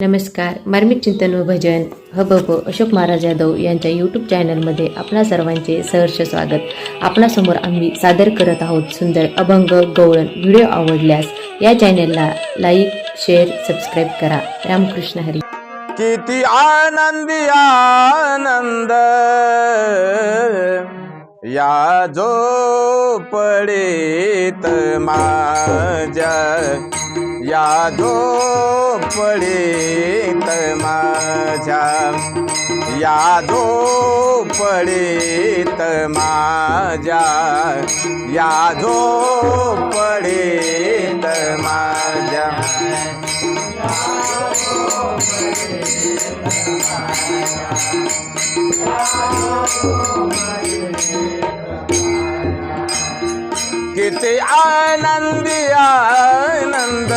नमस्कार. मार्मिक चिंतन व भजन हबप अशोक महाराज यादव यांच्या यूट्यूब चॅनलमध्ये आपणा सर्वांचे सहर्ष स्वागत. आपणासमोर आम्ही सादर करत आहोत सुंदर अभंग गवळण. व्हिडिओ आवडल्यास या चॅनलला लाईक, शेअर, सबस्क्राईब करा. रामकृष्ण हरी. किती आनंदी आनंद या झोपडीत माझ्या, या झोपडीत माझ्या, या झोपडीत माझ्या, या झोपडीत माझ्या. किती आनंदी आनंद,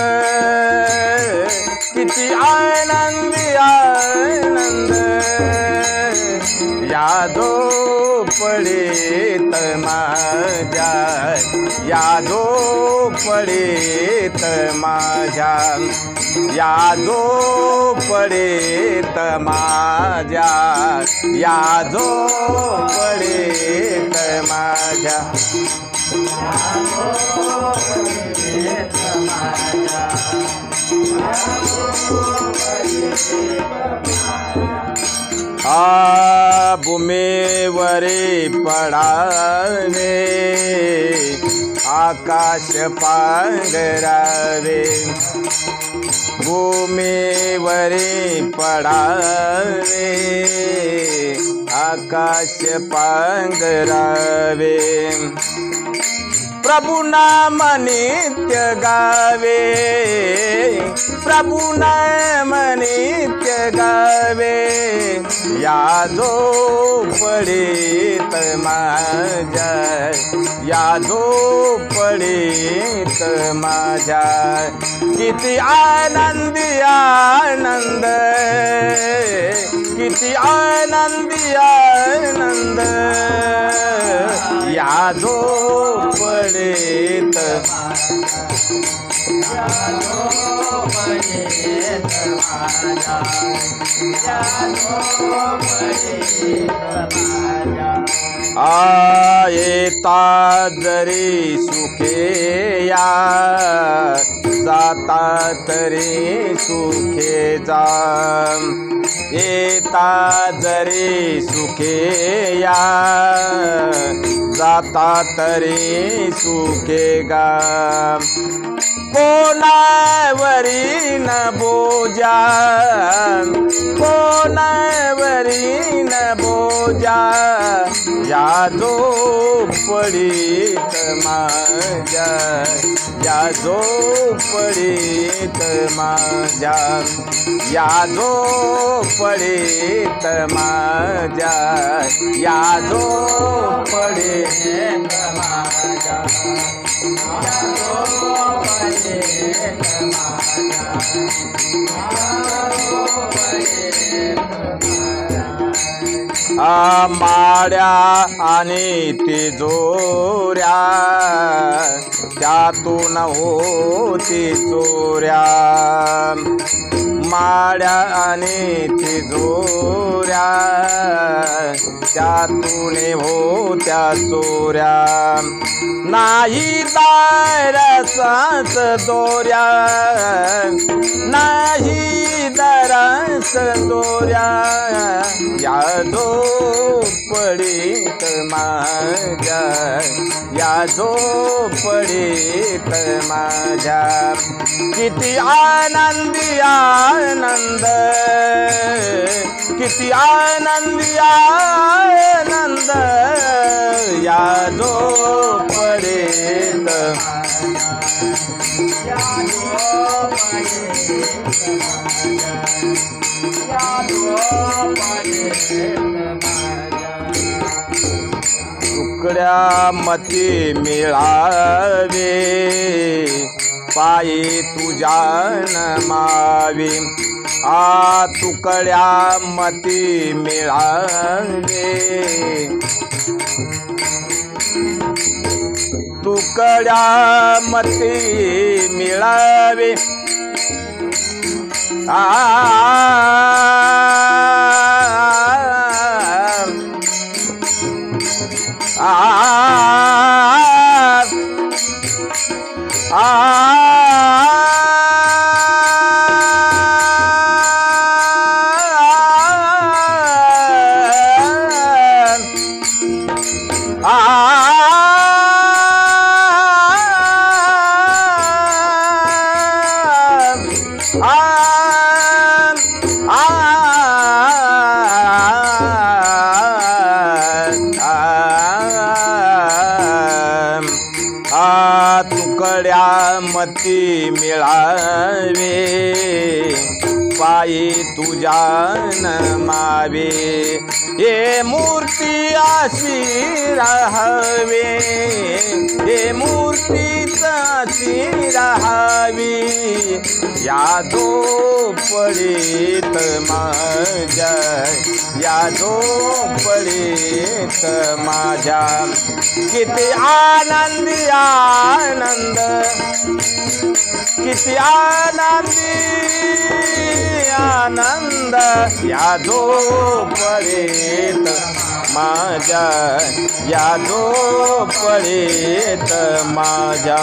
किती आनंदी आनंद या झोपडीत माझ्या, या झोपडीत माझ्या, या झोपडीत माझ्या, या झोपडीत माझ्या. भूमीवरी पडावे आकाश पांघरावे, भूमीवरी पडावे आकाश पांघरावे. प्रभु नाम नित्य गावे, प्रभु नाम नित्य गावे या झोपडीत माझ्या, या झोपडीत माझ्या. किती आनंदी आनंद, किती आनंदी आनंद या झोपडीत, या झोपडीत माझ्या, या झोपडीत माझ्या. येता जरी सुखे या, जाता तरी सुखे जा. येता जरी सुखे या, जाता तरी सुखे गा. कोणावरी न बोजा, कोणावरी न बोजा या झोपडीत माझ्या, या झोपडीत माझ्या, या झोपडीत माझ्या, या झोपडीत माझ्या, या झोपडीत माझ्या. माड्या आणि तिजोऱ्या त्यातून होती चोऱ्या, माड्या आणि तिजोऱ्या त्यातून होत्या चोऱ्या. नाही दारसाच दोऱ्या, नाही दारस दोऱ्या या झोपडीत माझ्या, या झोपडीत माझ्या. किती आनंदी आनंद, किती आनंदी आनंद या झोपडीत, या झोपडीत माझ्या, या झोपडीत माझ्या. तुकड्या मती मिळावे पायी तुझ्या नमावी, तुकड्या मती मिळावे, तुकड्या मती मिळावे तुकड्या मती मिळावे पायी तुझ्या नमावे हे मूर्ती अशी राहावे हे मूर्तीच अशी राहावी या झोपडीत माझ्या या झोपडीत माझ्या किती आनंदी आनंद किती आनंदी आनंद या झोपडीत माझ्या या झोपडीत माझ्या